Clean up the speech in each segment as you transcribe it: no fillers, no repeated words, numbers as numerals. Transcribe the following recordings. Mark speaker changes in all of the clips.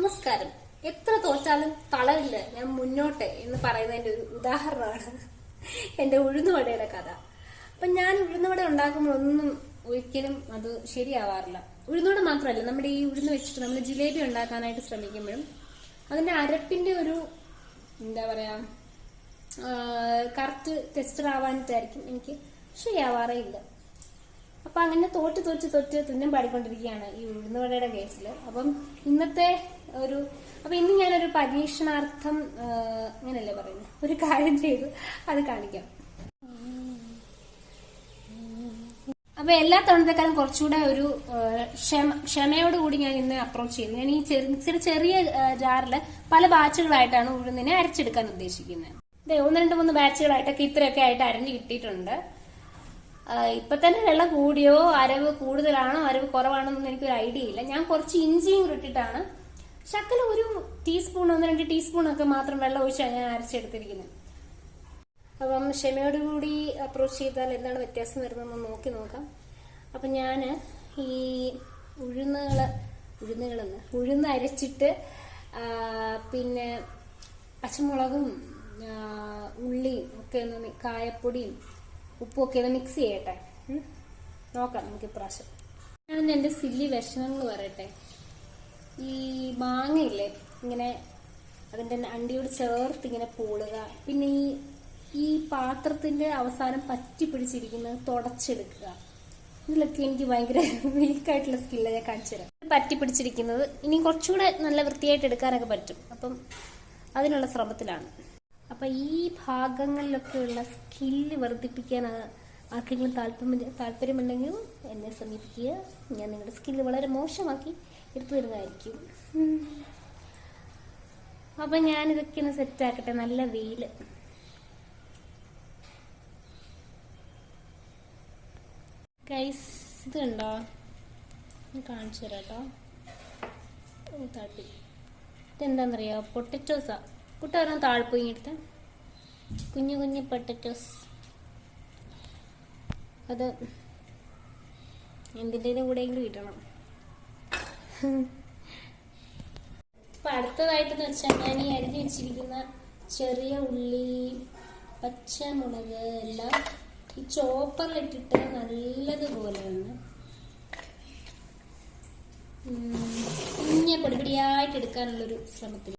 Speaker 1: നമസ്കാരം. എത്ര തോറ്റാലും തളരില്ല ഞാൻ മുന്നോട്ട് എന്ന് പറയുന്നതിന്റെ ഒരു ഉദാഹരണമാണ് എന്റെ ഉഴുന്നുവടയുടെ കഥ. അപ്പൊ ഞാൻ ഉഴുന്നുവട ഉണ്ടാക്കുമ്പോഴൊന്നും ഒരിക്കലും അത് ശരിയാവാറില്ല. ഉഴുന്നുവട മാത്രമല്ല, നമ്മുടെ ഈ ഉഴുന്ന് വെച്ചിട്ട് നമ്മൾ ജിലേബി ഉണ്ടാക്കാനായിട്ട് ശ്രമിക്കുമ്പോഴും അതിന്റെ അരപ്പിന്റെ ഒരു എന്താ പറയാ കറക്റ്റ് ടെക്സ്ചർ ആവാനായിട്ടായിരിക്കും എനിക്ക് ശരിയാവാറേ ഇല്ല. അപ്പൊ അങ്ങനെ തോറ്റ് തുന്നം പാടിക്കൊണ്ടിരിക്കുകയാണ് ഈ ഉഴുന്നുവടയുടെ കേസിൽ. അപ്പം ഇന്നത്തെ ഇന്ന് ഞാനൊരു പരീക്ഷണാർത്ഥം അങ്ങനല്ലേ പറയുന്നത്, ഒരു കാര്യം ചെയ്തു അത് കാണിക്കാം. അപ്പൊ എല്ലാ തവണത്തെക്കാളും കുറച്ചുകൂടെ ഒരു ക്ഷമയോടുകൂടി ഞാൻ ഇന്ന് അപ്രോച്ച് ചെയ്തു. ഞാൻ ഈ ചെറിയ ജാറില് പല ബാച്ചുകളായിട്ടാണ് ഉഴുന്നിനെ അരച്ചെടുക്കാൻ ഉദ്ദേശിക്കുന്നത്. 1-2-3 ബാച്ചുകളായിട്ടൊക്കെ ഇത്രയൊക്കെ ആയിട്ട് അരഞ്ഞു കിട്ടിയിട്ടുണ്ട്. ഇപ്പൊ തന്നെ വെള്ളം കൂടിയോ അരവ് കൂടുതലാണോ അരവ് കുറവാണോ എന്നൊന്നും എനിക്കൊരു ഐഡിയ ഇല്ല. ഞാൻ കുറച്ച് ഇഞ്ചിയും കൂടി ഇട്ടിട്ടാണ് ശകലം ഒരു ടീസ്പൂൺ 1-2 ടീസ്പൂണൊക്കെ മാത്രം വെള്ളം ഒഴിച്ചാണ് ഞാൻ അരച്ചെടുത്തിരിക്കുന്നത്. അപ്പം ക്ഷമയോടുകൂടി അപ്രോച്ച് ചെയ്താൽ എന്താണ് വ്യത്യാസം വരുന്നതെന്ന് നോക്കി നോക്കാം. അപ്പൊ ഞാന് ഈ ഉഴുന്ന് അരച്ചിട്ട് പിന്നെ പച്ചമുളകും ഉള്ളിയും ഒക്കെ ഒന്ന് കായപ്പൊടിയും ഉപ്പും ഒക്കെ ഒന്ന് മിക്സ് ചെയ്യട്ടെ. നോക്കാം നമുക്ക് ഇപ്രാവശ്യം. ഞാൻ എന്റെ സില്ലി വിഷമങ്ങൾ പറയട്ടെ. ഈ മാങ്ങയില്ലേ, ഇങ്ങനെ അതിന്റെ അണ്ടിയോട് ചേർത്ത് ഇങ്ങനെ പൂളുക, പിന്നെ ഈ പാത്രത്തിന്റെ അവസാനം പറ്റി പിടിച്ചിരിക്കുന്നത് തുടച്ചെടുക്കുക. ഇതിലൊക്കെ എനിക്ക് ഭയങ്കര വീക്കായിട്ടുള്ള സ്കില്ല ഞാൻ കാണിച്ചു തരാം. പറ്റി പിടിച്ചിരിക്കുന്നത് ഇനി കുറച്ചുകൂടെ നല്ല വൃത്തിയായിട്ട് എടുക്കാനൊക്കെ പറ്റും. അപ്പം അതിനുള്ള ശ്രമത്തിലാണ്. അപ്പൊ ഈ ഭാഗങ്ങളിലൊക്കെയുള്ള സ്കില്ല് വർദ്ധിപ്പിക്കാൻ ആർക്കെങ്കിലും താല്പര്യമുണ്ടെങ്കിൽ എന്നെ സമീപിക്കുക. ഞാൻ നിങ്ങളുടെ സ്കില്ല് വളരെ മോശമാക്കി എടുത്തു തരുന്നതായിരിക്കും. അപ്പൊ ഞാനിതൊക്കെ ഒന്ന് സെറ്റാക്കട്ടെ. നല്ല വെയില്. ഗൈസ്, ഇത് കണ്ടോ, കാണിച്ചു തരാട്ടോ. തട്ടി ഇതെന്താന്നറിയോ, പൊട്ടറ്റോസാ. കുട്ടവരാൻ താഴ്പോയി എടുത്ത കുഞ്ഞു പൊട്ടറ്റോസ്. അത് എന്തിൻ്റെ കൂടെയെങ്കിലും ഇടണം. അപ്പൊ അടുത്തതായിട്ടെന്ന് വെച്ചാൽ ഞാൻ ഈ അരിഞ്ഞു വെച്ചിരിക്കുന്ന ചെറിയ ഉള്ളി, പച്ചമുളക് എല്ലാം ഈ ചോപ്പറിലിട്ടിട്ട് നല്ലതുപോലെ ഒന്ന് കുഞ്ഞ പൊടിപൊടിയായിട്ട് എടുക്കാനുള്ളൊരു ശ്രമത്തിൽ.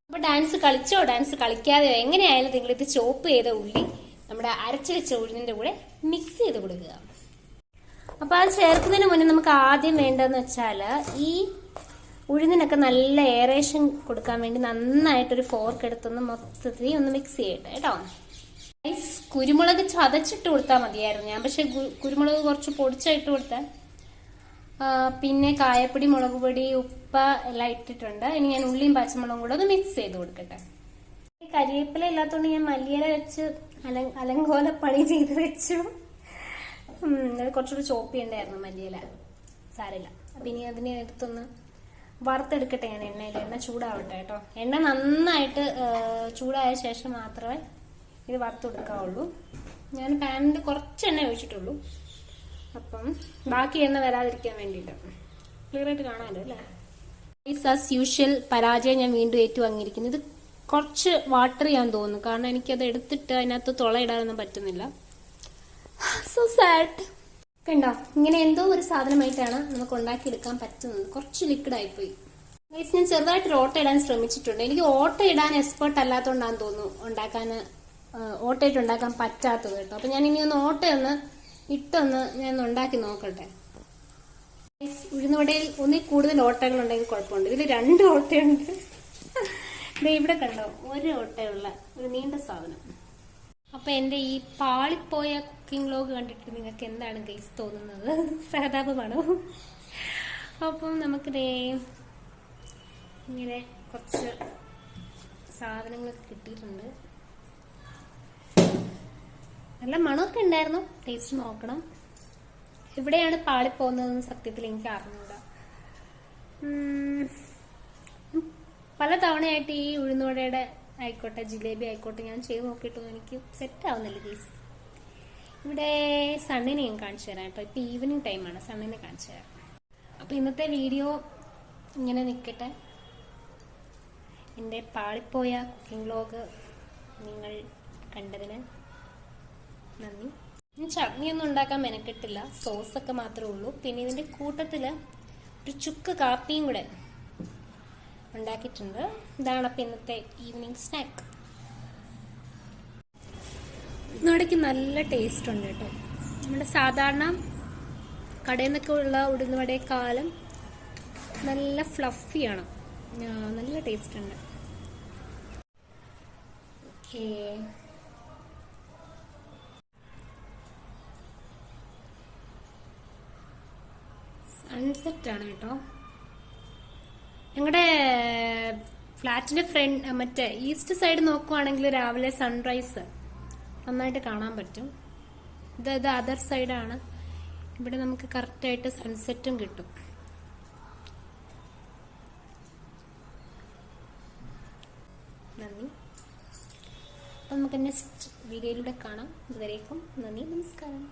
Speaker 1: അപ്പൊ ഡാൻസ് കളിച്ചോ ഡാൻസ് കളിക്കാതെയോ എങ്ങനെയായാലും നിങ്ങൾ ഇത് ചോപ്പ് ചെയ്ത ഉള്ളി നമ്മുടെ അരച്ചു വെച്ച ഉഴുന്നിന്റെ കൂടെ മിക്സ് ചെയ്ത് കൊടുക്കുക. അപ്പൊ അത് ചേർക്കുന്നതിന് മുന്നേ നമുക്ക് ആദ്യം വേണ്ടതെന്ന് വെച്ചാല് ഈ ഉഴുന്നിനൊക്കെ നല്ല എയറേഷൻ കൊടുക്കാൻ വേണ്ടി നന്നായിട്ടൊരു ഫോർക്ക് എടുത്തൊന്ന് മൊത്തത്തിൽ ഒന്ന് മിക്സ് ചെയ്യട്ടെ കേട്ടോ. കുരുമുളക് ചതച്ചിട്ട് കൊടുത്താൽ മതിയായിരുന്നു ഞാൻ, പക്ഷെ കുരുമുളക് കുറച്ച് പൊടിച്ചിട്ട് കൊടുത്താൽ. പിന്നെ കായപ്പൊടി, മുളക് പൊടി, ഉപ്പ് എല്ലാം ഇട്ടിട്ടുണ്ട്. ഇനി ഞാൻ ഉള്ളിയും പച്ചമുളകും കൂടെ ഒന്ന് മിക്സ് ചെയ്ത് കൊടുക്കട്ടെ. കരിവേപ്പില ഇല്ലാത്തതുകൊണ്ട് ഞാൻ മല്ലിയില വെച്ച് അലങ്കോല പണി ചെയ്ത് വെച്ചു. അത് കുറച്ചുകൂടി ചോപ്പ് ചെയ്യണ്ടായിരുന്നു മല്ലിയില. സാരില്ല. അപ്പൊ ഇനി അതിനെ എടുത്തൊന്ന് വറുത്തെടുക്കട്ടെ ഞാൻ എണ്ണയിൽ. എണ്ണ ചൂടാവട്ടെ കേട്ടോ. എണ്ണ നന്നായിട്ട് ചൂടായ ശേഷം മാത്രമേ ഇത് വറുത്തെടുക്കാവുള്ളൂ. ഞാൻ പാനിൽ കുറച്ച് എണ്ണ ഒഴിച്ചിട്ടുള്ളൂ. അപ്പം ബാക്കി എണ്ണ വരാതിരിക്കാൻ വേണ്ടിയിട്ട്. ക്ലിയർ ആയിട്ട് കാണാമല്ലോ അല്ലേ? ആസ് യൂഷ്വൽ പരാജയം ഞാൻ വീണ്ടും ഏറ്റുവാങ്ങിയിരിക്കുന്നു. ഇത് കുറച്ച് വാട്ടർ ചെയ്യാൻ തോന്നുന്നു, കാരണം എനിക്കത് എടുത്തിട്ട് അതിനകത്ത് തുളയിടാനൊന്നും പറ്റുന്നില്ല. So sad. കണ്ടോ, ഇങ്ങനെ എന്തോ ഒരു സാധനമായിട്ടാണ് നമുക്ക് ഉണ്ടാക്കിയെടുക്കാൻ പറ്റുന്നത്. കുറച്ച് ലിക്വിഡ് ആയിപ്പോയി. ഞാൻ ചെറുതായിട്ട് ഓട്ട ഇടാൻ ശ്രമിച്ചിട്ടുണ്ട്. എനിക്ക് ഓട്ട ഇടാൻ എക്സ്പേർട്ട് അല്ലാത്തതുകൊണ്ടാന്ന് തോന്നുന്നു ഓട്ടയിട്ട് ഉണ്ടാക്കാൻ പറ്റാത്തത് കേട്ടോ. അപ്പൊ ഞാൻ ഇനി ഒന്ന് ഇട്ടൊന്ന് ഞാൻ ഉണ്ടാക്കി നോക്കട്ടെ. ഉഴുന്നുവടയിൽ ഒന്നിൽ കൂടുതൽ ഓട്ടകൾ ഉണ്ടെങ്കിൽ കുഴപ്പമുണ്ട്. ഇതിൽ 2 ഓട്ടയുണ്ട്. ഇവിടെ കണ്ടോ, 1 ഓട്ടയുള്ള ഒരു നീണ്ട സാധനം. അപ്പൊ എന്റെ ഈ പാളിപ്പോയ കുക്കിംഗ് വ്ലോഗ് കണ്ടിട്ട് നിങ്ങൾക്ക് എന്താണ് ഗൈസ് തോന്നുന്നത്? സഹതാപമാണോ? അപ്പം നമുക്കിതേ ഇങ്ങനെ കുറച്ച് സാധനങ്ങളൊക്കെ കിട്ടിയിട്ടുണ്ട്. നല്ല മണമൊക്കെ ഉണ്ടായിരുന്നു. ടേസ്റ്റ് നോക്കണം. എവിടെയാണ് പാളിപ്പോകുന്നതെന്ന് സത്യത്തിൽ എനിക്ക് അറിഞ്ഞൂടാ. പല തവണയായിട്ട് ഈ ഉഴുന്നുവടയുടെ ആയിക്കോട്ടെ ജിലേബി ആയിക്കോട്ടെ ഞാൻ ചെയ്ത് നോക്കിയിട്ടൊന്നും എനിക്ക് സെറ്റ് ആവുന്നില്ല ഗീസ്. ഇവിടെ സണ്ണിനെ ഞാൻ കാണിച്ചു തരാം. ഇപ്പൊ ഈവനിങ് ടൈമാണ്, സണ്ണിനെ കാണിച്ചു തരാം. അപ്പൊ ഇന്നത്തെ വീഡിയോ ഇങ്ങനെ നിൽക്കട്ടെ. എൻ്റെ പാളിപ്പോയ കുക്കിംഗ് വ്ലോഗ് നിങ്ങൾ കണ്ടതിന് നന്ദി. ഞാൻ ചട്നിയൊന്നും ഉണ്ടാക്കാൻ മെനക്കെട്ടില്ല, സോസൊക്കെ മാത്രമേ ഉള്ളൂ. പിന്നെ ഇതിന്റെ കൂട്ടത്തില് ഒരു ചുക്ക് കാപ്പിയും കൂടെ ഉണ്ടാക്കിയിട്ടുണ്ട്. ഇതാണ് അപ്പം ഇന്നത്തെ ഈവനിങ് സ്നാക്ക്. ഉഴുന്നുവടയ്ക്ക് നല്ല ടേസ്റ്റ് ഉണ്ട് കേട്ടോ. നമ്മുടെ സാധാരണ കടയിൽ നിന്നൊക്കെ ഉള്ള ഉഴുന്നുവടയെക്കാളും നല്ല ഫ്ലഫിയാണ്, നല്ല ടേസ്റ്റ് ഉണ്ട്. ഓക്കേ, സൺസെറ്റ് ആണ് കേട്ടോ. ഞങ്ങളുടെ ഫ്ലാറ്റിന്റെ ഫ്രണ്ട് മറ്റേ ഈസ്റ്റ് സൈഡ് നോക്കുവാണെങ്കിൽ രാവിലെ സൺറൈസ് നന്നായിട്ട് കാണാൻ പറ്റും. ഇത് അതർ സൈഡാണ്. ഇവിടെ നമുക്ക് കറക്റ്റായിട്ട് സൺസെറ്റും കിട്ടും. നന്ദി. അപ്പം നമുക്ക് നെക്സ്റ്റ് വീഡിയോയിലൂടെ കാണാം. ഇതുവരേക്കും നന്ദി, നമസ്കാരം.